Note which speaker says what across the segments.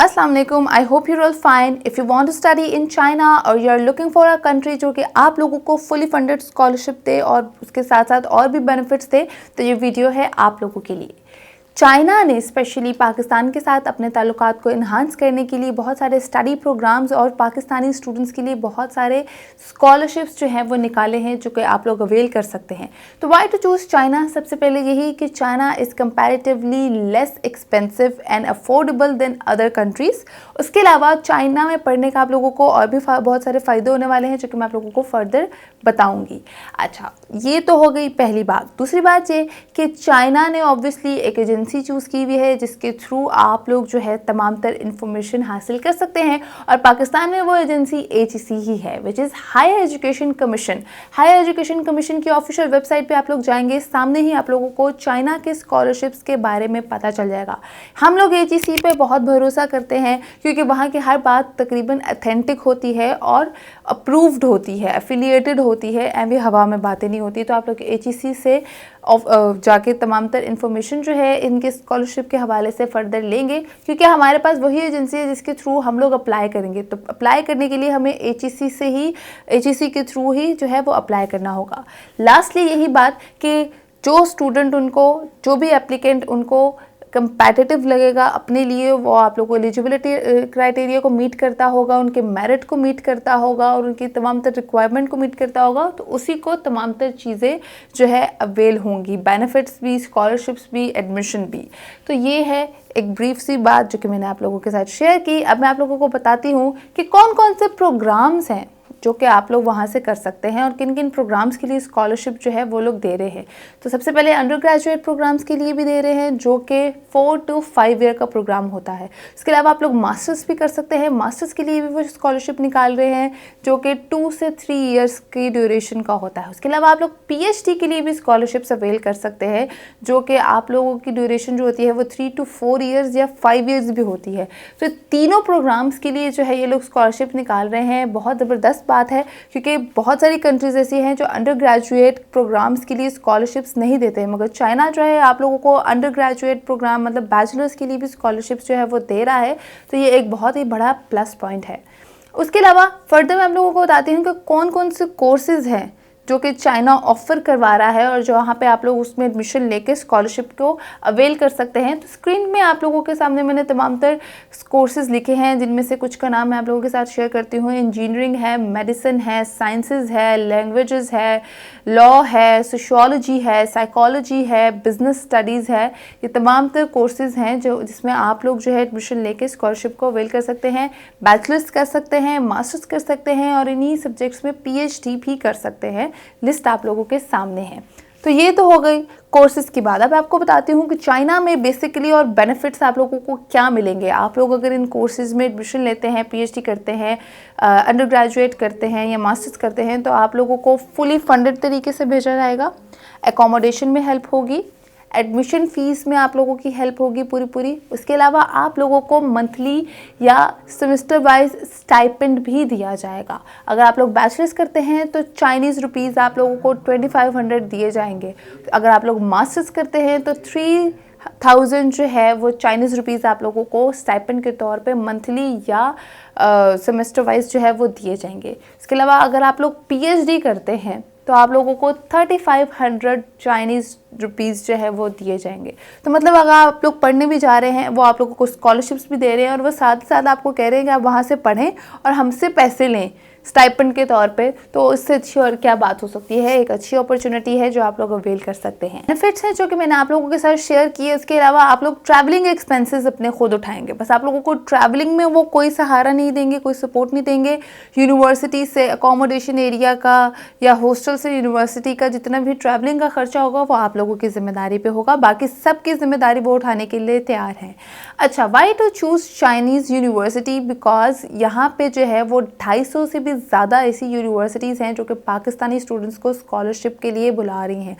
Speaker 1: अस्सलाम वालेकुम। I hope you're all fine. If you want to study in China or you're looking for a country जो कि आप लोगों को फुली फंडेड स्कॉलरशिप दे और उसके साथ साथ और भी बेनिफिट्स दे, तो ये वीडियो है आप लोगों के लिए। चाइना ने स्पेशली पाकिस्तान के साथ अपने ताल्लुकात को इन्हांस करने के लिए बहुत सारे स्टडी प्रोग्राम्स और पाकिस्तानी स्टूडेंट्स के लिए बहुत सारे स्कॉलरशिप्स जो हैं वो निकाले हैं, जो कि आप लोग अवेल कर सकते हैं। तो वाई टू चूज़ चाइना? सबसे पहले यही कि China is comparatively less expensive and affordable than other countries. उसके अलावा चाइना में पढ़ने का आप लोगों को और भी बहुत सारे फ़ायदे होने वाले हैं, जो कि मैं आप लोगों को फर्दर बताऊँगी। अच्छा, ये तो हो गई पहली बात। दूसरी बात ये कि चाइना ने ऑब्वियसली एक एजेंसी चूज़ की हुई है जिसके थ्रू आप लोग जो है तमाम तर इन्फॉर्मेशन हासिल कर सकते हैं, और पाकिस्तान में वो एजेंसी HEC ही है, which is higher education commission. Higher education commission की ऑफिशियल वेबसाइट पे आप लोग जाएंगे, सामने ही आप लोगों को चाइना के स्कॉलरशिप्स के बारे में पता चल जाएगा। हम लोग HEC पे बहुत भरोसा करते हैं क्योंकि वहाँ की हर बात तकरीबन अथेंटिक होती है और अप्रूव्ड होती है, एफिलिएटेड होती है, एवं हवा में बातें नहीं होती। तो आप लोग HEC से जाके तमाम तर इन्फॉर्मेशन जो है इनके स्कॉलरशिप के हवाले से फ़र्दर लेंगे, क्योंकि हमारे पास वही एजेंसी है जिसके थ्रू हम लोग अप्लाई करेंगे। तो अप्लाई करने के लिए हमें HEC के थ्रू ही जो है वो अप्लाई करना होगा। लास्टली यही बात कि जो स्टूडेंट जो भी एप्लीकेंट उनको कंपैटिटिव लगेगा अपने लिए, वो आप लोगों को एलिजिबिलिटी क्राइटेरिया को मीट करता होगा, उनके मेरिट को मीट करता होगा और उनकी तमाम तर रिक्वायरमेंट को मीट करता होगा, तो उसी को तमाम तर चीज़ें जो है अवेल होंगी, बेनिफिट्स भी, स्कॉलरशिप्स भी, एडमिशन भी। तो ये है एक ब्रीफ सी बात जो कि मैंने आप लोगों के साथ शेयर की। अब मैं आप लोगों को बताती हूँ कि कौन कौन से प्रोग्राम्स हैं जो कि आप लोग वहाँ से कर सकते हैं और किन किन प्रोग्राम्स के लिए स्कॉलरशिप जो है वो लोग दे रहे हैं। तो सबसे पहले अंडर ग्रेजुएट प्रोग्राम्स के लिए भी दे रहे हैं, जो कि 4 to 5 ईयर का प्रोग्राम होता है। इसके अलावा आप लोग मास्टर्स भी कर सकते हैं। मास्टर्स के लिए भी वो स्कॉलरशिप निकाल रहे हैं, जो कि 2 से 3 ईयर्स की ड्यूरेशन का होता है। उसके अलावा आप लोग PhD के लिए भी स्कॉलरशिप्स अवेल कर सकते हैं, जो कि आप लोगों की ड्यूरेशन जो होती है वो 3 to 4 ईयर्स या 5 ईयर्स भी होती है। तो तीनों प्रोग्राम्स के लिए जो है ये लोग स्कॉलरशिप निकाल रहे हैं। बहुत ज़बरदस्त बात है, क्योंकि बहुत सारी कंट्रीज़ ऐसी हैं जो अंडर ग्रेजुएट प्रोग्राम्स के लिए स्कॉलरशिप्स नहीं देते हैं, मगर चाइना जो है आप लोगों को अंडर ग्रेजुएट प्रोग्राम मतलब बैचलर्स के लिए भी स्कॉलरशिप्स जो है वो दे रहा है। तो ये एक बहुत ही बड़ा प्लस पॉइंट है। उसके अलावा फर्दर मैं आप लोगों को बताती हूँ कि कौन कौन से कोर्सेज़ हैं जो कि चाइना ऑफ़र करवा रहा है और जो वहाँ पे आप लोग उसमें एडमिशन लेके स्कॉलरशिप को अवेल कर सकते हैं। तो स्क्रीन में आप लोगों के सामने मैंने तमाम तर कोर्सेज़ लिखे हैं, जिनमें से कुछ का नाम मैं आप लोगों के साथ शेयर करती हूँ। इंजीनियरिंग है, मेडिसिन है, साइंसेज है, लैंग्वेजेस है, लॉ है, सोशियोलॉजी है, साइकोलॉजी है, बिजनेस स्टडीज़ है। ये तमाम तर कोर्सेज़ हैं जिसमें आप लोग जो है एडमिशन लेके स्कॉलरशिप को अवेल कर सकते हैं। बैचलर्स कर सकते हैं, मास्टर्स कर सकते हैं और इन्हीं सब्जेक्ट्स में PhD भी कर सकते हैं। लिस्ट आप लोगों के सामने है। तो ये तो हो गई कोर्सेज की बात। अब आपको बताती हूँ कि चाइना में बेसिकली और बेनिफिट्स आप लोगों को क्या मिलेंगे। आप लोग अगर इन कोर्सेज में एडमिशन लेते हैं, PhD करते हैं, अंडर ग्रेजुएट करते हैं या मास्टर्स करते हैं, तो आप लोगों को फुली फंडेड तरीके से भेजा जाएगा। एकोमोडेशन में हेल्प होगी, एडमिशन फ़ीस में आप लोगों की हेल्प होगी पूरी। उसके अलावा आप लोगों को मंथली या सेमेस्टर वाइज स्टाइपेंड भी दिया जाएगा। अगर आप लोग बैचलर्स करते हैं तो चाइनीज़ रुपीज़ आप लोगों को 2500 दिए जाएंगे। अगर आप लोग मास्टर्स करते हैं तो 3000 जो है वो चाइनीज़ रुपीज़ आप लोगों को स्टाइपेंड के तौर पे मंथली या सेमेस्टर वाइज जो है वो दिए जाएंगे। इसके अलावा अगर आप लोग PhD करते हैं तो आप लोगों को 3500 चाइनीज़ रुपीज़ जो है वो दिए जाएंगे। तो मतलब अगर आप लोग पढ़ने भी जा रहे हैं, वो आप लोगों को स्कॉलरशिप्स भी दे रहे हैं और वो साथ साथ आपको कह रहे हैं कि आप वहाँ से पढ़ें और हमसे पैसे लें स्टाइपेंड के तौर पे, तो इससे अच्छी और क्या बात हो सकती है। एक अच्छी अपॉर्चुनिटी है जो आप लोग अवेल कर सकते हैं। बेनिफिट्स हैं जो कि मैंने आप लोगों के साथ शेयर किए। उसके अलावा आप लोग ट्रैवलिंग एक्सपेंसेस अपने खुद उठाएंगे। बस आप लोगों को ट्रैवलिंग में वो कोई सहारा नहीं देंगे, कोई सपोर्ट नहीं देंगे। यूनिवर्सिटी से अकोमोडेशन एरिया का या हॉस्टल से यूनिवर्सिटी का जितना भी ट्रैवलिंग का खर्चा होगा वो आप लोगों की जिम्मेदारी पे होगा। बाकी सबकी जिम्मेदारी वो उठाने के लिए तैयार हैं। अच्छा, why to choose Chinese university? Because यहाँ पे जो है वो 250 से ज़्यादा ऐसी यूनिवर्सिटीज़ हैं जो कि पाकिस्तानी स्टूडेंट्स को स्कॉलरशिप के लिए बुला रही हैं।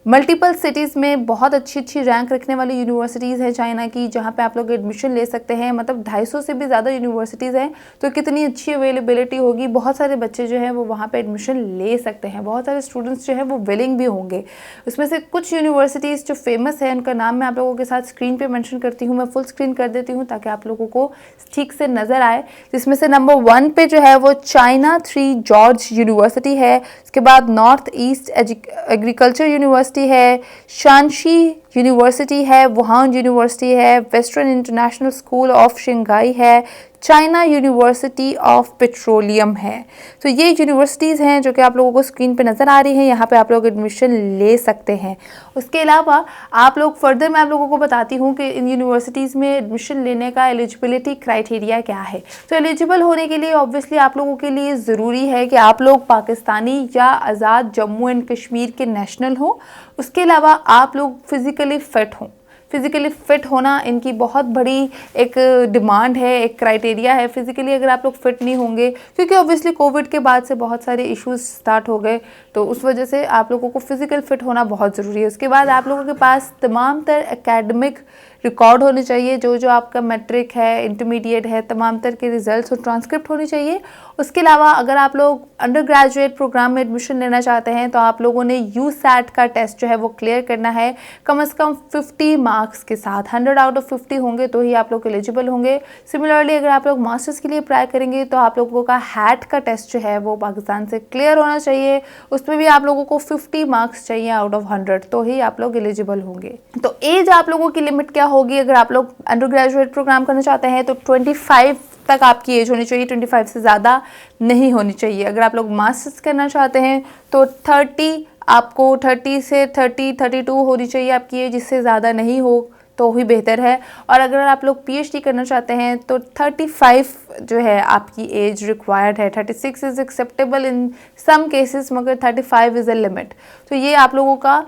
Speaker 1: मल्टीपल सिटीज़ में बहुत अच्छी अच्छी रैंक रखने वाली यूनिवर्सिटीज़ हैं चाइना की, जहाँ पे आप लोग एडमिशन ले सकते हैं। मतलब 250 से भी ज़्यादा यूनिवर्सिटीज़ हैं, तो कितनी अच्छी अवेलेबिलिटी होगी। बहुत सारे बच्चे जो हैं वो वहाँ पे एडमिशन ले सकते हैं, बहुत सारे स्टूडेंट्स जो हैं वो विलिंग भी होंगे। उसमें से कुछ यूनिवर्सिटीज़ जो फेमस है उनका नाम मैं आप लोगों के साथ स्क्रीन पर मैंशन करती हूँ। मैं फुल स्क्रीन कर देती हूँ ताकि आप लोगों को ठीक से नज़र आए। जिसमें से नंबर 1 पे जो है वो चाइना 3 जॉर्ज यूनिवर्सिटी है। उसके बाद नॉर्थ ईस्ट एग्रीकल्चर यूनिवर्सिटी है, शांशी यूनिवर्सिटी है, वुहान यूनिवर्सिटी है, western international school of Shanghai है, चाइना यूनिवर्सिटी ऑफ पेट्रोलियम है। तो ये यूनिवर्सिटीज़ हैं जो कि आप लोगों को स्क्रीन पे नज़र आ रही हैं। यहाँ पे आप लोग एडमिशन ले सकते हैं। उसके अलावा आप लोग फर्दर मैं आप लोगों को बताती हूँ कि इन यूनिवर्सिटीज़ में एडमिशन लेने का एलिजिबिलिटी क्राइटेरिया क्या है। तो एलिजिबल होने के लिए ऑब्वियसली आप लोगों के लिए ज़रूरी है कि आप लोग पाकिस्तानी या आज़ाद जम्मू एंड कश्मीर के नेशनल हो। उसके अलावा आप लोग फिज़िकली फ़िट हों। फिज़िकली फ़िट होना इनकी बहुत बड़ी एक डिमांड है, एक क्राइटेरिया है। फिज़िकली अगर आप लोग फिट नहीं होंगे, क्योंकि ऑब्वियसली कोविड के बाद से बहुत सारे इश्यूज स्टार्ट हो गए, तो उस वजह से आप लोगों को फिज़िकल फ़िट होना बहुत ज़रूरी है। उसके बाद आप लोगों के पास तमाम तर एकेडमिक रिकॉर्ड होने चाहिए, जो जो आपका मैट्रिक है, इंटरमीडिएट है, तमाम तर के रिजल्ट्स और ट्रांसक्रिप्ट होनी चाहिए। उसके अलावा अगर आप लोग अंडर ग्रेजुएट प्रोग्राम में एडमिशन लेना चाहते हैं तो आप लोगों ने यूसैट का टेस्ट जो है वो क्लियर करना है कम से कम 50 मार्क्स के साथ। 100 आउट ऑफ 50 होंगे तो ही आप लोग एलिजिबल होंगे। सिमिलरली अगर आप लोग मास्टर्स के लिए अप्लाई करेंगे तो आप लोगों का हैट का टेस्ट जो है वो पाकिस्तान से क्लियर होना चाहिए। उसमें भी आप लोगों को 50 मार्क्स चाहिए आउट ऑफ 100, तो ही आप लोग एलिजिबल होंगे। तो एज आप लोगों की लिमिट क्या होगी? अगर आप लोग अंडर ग्रेजुएट प्रोग्राम करना चाहते हैं तो 25 तक आपकी एज होनी चाहिए, 25 से ज़्यादा नहीं होनी चाहिए। अगर आप लोग मास्टर्स करना चाहते हैं तो 30 से 32 होनी चाहिए आपकी एज, जिससे ज़्यादा नहीं हो तो ही बेहतर है। और अगर आप लोग पीएचडी करना चाहते हैं तो 35 जो है आपकी एज रिक्वायर्ड है। 36 is acceptable in some cases, मगर 35 इज़ अ लिमिट। तो ये आप लोगों का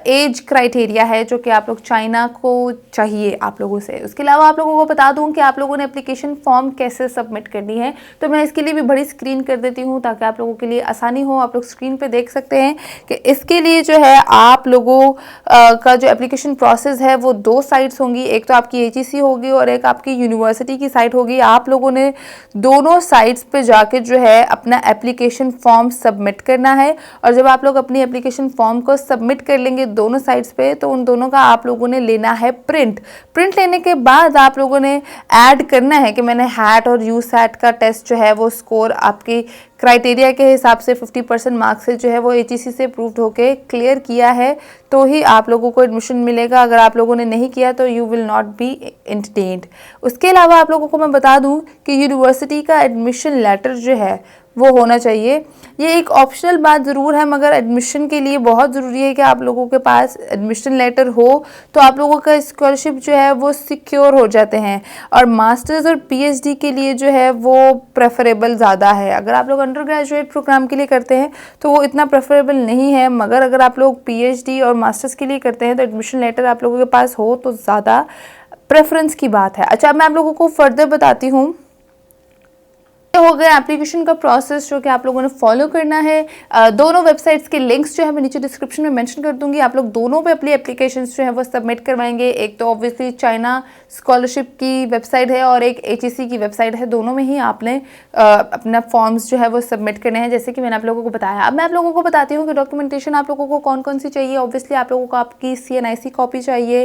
Speaker 1: एज क्राइटेरिया है जो कि आप लोग चाइना को चाहिए आप लोगों से। उसके अलावा आप लोगों को बता दूं कि आप लोगों ने एप्लीकेशन फॉर्म कैसे सबमिट करनी है, तो मैं इसके लिए भी बड़ी स्क्रीन कर देती हूँ ताकि आप लोगों के लिए आसानी हो। आप लोग स्क्रीन पे देख सकते हैं कि इसके लिए जो है आप लोगों का जो एप्लीकेशन प्रोसेस है वो 2 साइट्स होंगी। एक तो आपकी एचईसी होगी और एक आपकी यूनिवर्सिटी की साइट होगी। आप लोगों ने दोनों साइट्स पे जाके जो है अपना एप्लीकेशन फॉर्म सबमिट करना है। और जब आप लोग अपनी एप्लीकेशन फॉर्म को सबमिट कर लेंगे दोनों साइट्स पे, तो उन दोनों का आप लोगों ने लेना है प्रिंट लेने के बाद आप लोगों ने ऐड करना है कि मैंने हैट और यूसैट का टेस्ट जो है वो स्कोर आपकी क्राइटेरिया के हिसाब से 50% मार्क्स से जो है वो एचईसी से अप्रूव्ड होके क्लियर किया है, तो ही आप लोगों को एडमिशन मिलेगा। अगर आप लोगों ने नहीं किया तो you will not be entertained. उसके अलावा आप लोगों को मैं बता दूं कि यूनिवर्सिटी का एडमिशन लेटर जो है वो होना चाहिए। ये एक ऑप्शनल बात ज़रूर है, मगर एडमिशन के लिए बहुत ज़रूरी है कि आप लोगों के पास एडमिशन लेटर हो, तो आप लोगों का स्कॉलरशिप जो है वो सिक्योर हो जाते हैं। और मास्टर्स और पीएचडी के लिए जो है वो प्रेफरेबल ज़्यादा है। अगर आप लोग अंडर ग्रेजुएट प्रोग्राम के लिए करते हैं तो वो इतना प्रेफरेबल नहीं है, मगर अगर आप लोग पीएचडी और मास्टर्स के लिए करते हैं तो एडमिशन लेटर आप लोगों के पास हो तो ज़्यादा प्रेफरेंस की बात है। अच्छा, मैं आप लोगों को फर्दर बताती हूँ। हो गया एप्लीकेशन का प्रोसेस जो कि आप लोगों ने फॉलो करना है। दोनों वेबसाइट्स के लिंक्स जो है मैं नीचे डिस्क्रिप्शन में मेंशन कर दूंगी। आप लोग दोनों पे अपनी एप्लीकेशंस जो है वो सबमिट करवाएंगे। एक तो ऑब्वियसली चाइना स्कॉलरशिप की वेबसाइट है और एक एचईसी की वेबसाइट है। दोनों में ही आपने अपना फॉर्म्स जो है वो सबमिट करने हैं, जैसे कि मैंने आप लोगों को बताया। अब मैं आप लोगों को बताती हूँ कि डॉक्यूमेंटेशन आप लोगों को कौन कौन सी चाहिए। ऑब्वियसली आप लोगों को आपकी CNIC कॉपी चाहिए,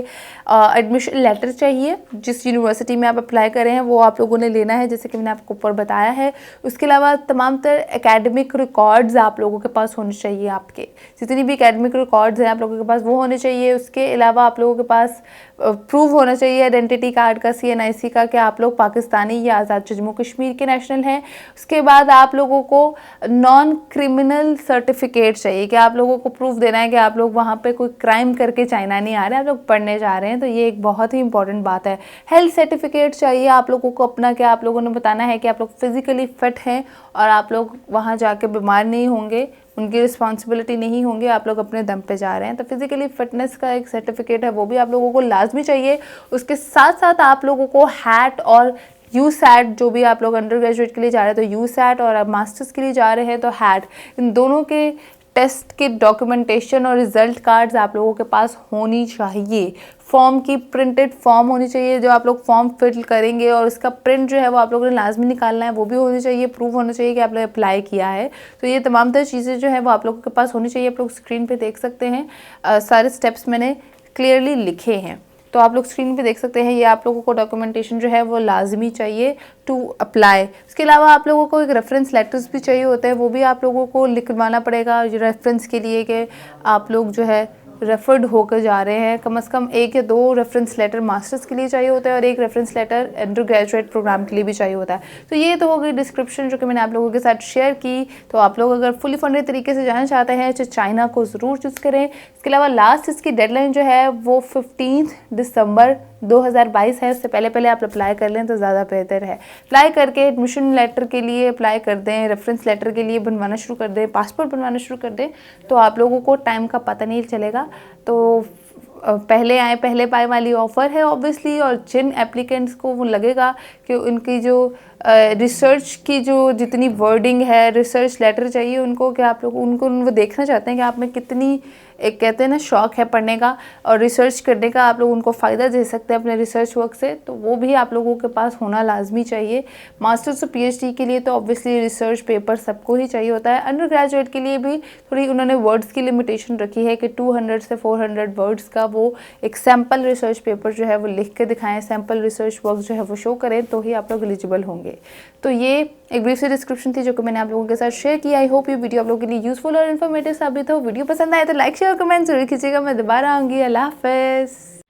Speaker 1: एडमिशन लेटर चाहिए, जिस यूनिवर्सिटी में आप अप्लाई करें हैं वो आप लोगों ने लेना है, जैसे कि मैंने आपको ऊपर बताया है। उसके अलावा तमाम तर एकेडमिक रिकॉर्ड्स आप लोगों के पास होने चाहिए। आपके जितनी भी एकेडमिक रिकॉर्ड्स हैं आप लोगों के पास वो होने चाहिए। उसके अलावा आप लोगों के पास प्रूव होना चाहिए आइडेंटिटी कार्ड का, CNIC का, कि आप लोग पाकिस्तानी या आज़ाद जम्मू कश्मीर के नेशनल हैं। उसके बाद आप लोगों को नॉन क्रिमिनल सर्टिफिकेट चाहिए, कि आप लोगों को प्रूफ देना है कि आप लोग वहाँ पे कोई क्राइम करके चाइना नहीं आ रहे, आप लोग पढ़ने जा रहे हैं। तो ये एक बहुत ही इंपॉर्टेंट बात है। हेल्थ सर्टिफिकेट चाहिए आप लोगों को अपना, कि आप लोगों ने बताना है कि आप लोग फिजिकली फिट हैं और आप लोग वहाँ जाके बीमार नहीं होंगे, उनकी रिस्पॉन्सिबिलिटी नहीं होंगे, आप लोग अपने दम पे जा रहे हैं। तो फिजिकली फिटनेस का एक सर्टिफिकेट है, वो भी आप लोगों को लाजमी चाहिए। उसके साथ साथ आप लोगों को हैट और यूसैट, जो भी आप लोग अंडर ग्रेजुएट के लिए जा रहे हैं तो यूसैट, और आप मास्टर्स के लिए जा रहे हैं तो हैट, इन दोनों के टेस्ट की डॉक्यूमेंटेशन और रिजल्ट कार्ड्स आप लोगों के पास होनी चाहिए। फॉर्म की प्रिंटेड फॉर्म होनी चाहिए, जो आप लोग फॉर्म फिल करेंगे और उसका प्रिंट जो है वो आप लोगों ने लाजमी निकालना है, वो भी होनी चाहिए। प्रूफ होना चाहिए कि आपने अप्लाई किया है। तो ये तमाम तरह चीज़ें जो है वो आप लोगों के पास होनी चाहिए। आप लोग स्क्रीन पे देख सकते हैं, सारे स्टेप्स मैंने क्लियरली लिखे हैं, तो आप लोग स्क्रीन पे देख सकते हैं। ये आप लोगों को डॉक्यूमेंटेशन जो है वो लाजमी चाहिए टू अप्लाई। उसके अलावा आप लोगों को एक रेफरेंस लेटर्स भी चाहिए होता है, वो भी आप लोगों को लिखवाना पड़ेगा रेफरेंस के लिए कि आप लोग जो है रेफर्ड होकर जा रहे हैं। कम से कम 1 या 2 रेफरेंस लेटर मास्टर्स के लिए चाहिए होता है और 1 reference letter undergraduate program के लिए भी चाहिए होता है। तो ये तो हो गई डिस्क्रिप्शन जो कि मैंने आप लोगों के साथ शेयर की। तो आप लोग अगर फुली फंडेड तरीके से जाना चाहते हैं तो चाइना को ज़रूर चूज़ करें। इसके अलावा लास्ट इसकी डेडलाइन जो है वो 15 दिसंबर 2022 है। उससे पहले आप अप्लाई कर लें तो ज़्यादा बेहतर है। अप्लाई करके एडमिशन लेटर के लिए अप्लाई कर दें, रेफरेंस लेटर के लिए बनवाना शुरू कर दें, पासपोर्ट बनवाना शुरू कर दें, तो आप लोगों को टाइम का पता नहीं चलेगा। तो पहले आए पहले पाए वाली ऑफ़र है ऑब्वियसली। और जिन एप्लीकेंट्स को वो लगेगा कि उनकी जो रिसर्च की जो जितनी वर्डिंग है, रिसर्च लेटर चाहिए उनको, कि आप लोग उनको वो देखना चाहते हैं कि आप में कितनी, एक कहते हैं ना शौक़ है पढ़ने का और रिसर्च करने का, आप लोग उनको फ़ायदा दे सकते हैं अपने रिसर्च वर्क से, तो वो भी आप लोगों के पास होना लाजमी चाहिए। मास्टर्स और पीएचडी के लिए तो ऑब्वियसली रिसर्च पेपर सबको ही चाहिए होता है। अंडर ग्रेजुएट के लिए भी थोड़ी उन्होंने वर्ड्स की लिमिटेशन रखी है कि 200 से 400 वर्ड्स का वो एक सैम्पल रिसर्च पेपर जो है वो लिख के दिखाएं, सैम्पल रिसर्च वर्क जो है वो शो करें, तो ही आप लोग एलिजिबल होंगे। तो ये एक ब्रीफ सी डिस्क्रिप्शन थी जो कि मैंने आप लोगों के साथ शेयर किया। आई होप ये वीडियो आप लोगों के लिए यूजफुल और इन्फॉर्मेटिव साबित हो। वीडियो पसंद आए तो लाइक शेयर कमेंट जरूर कीजिएगा। मैं दोबारा आऊँगी। अल्लाह हाफ़िज़।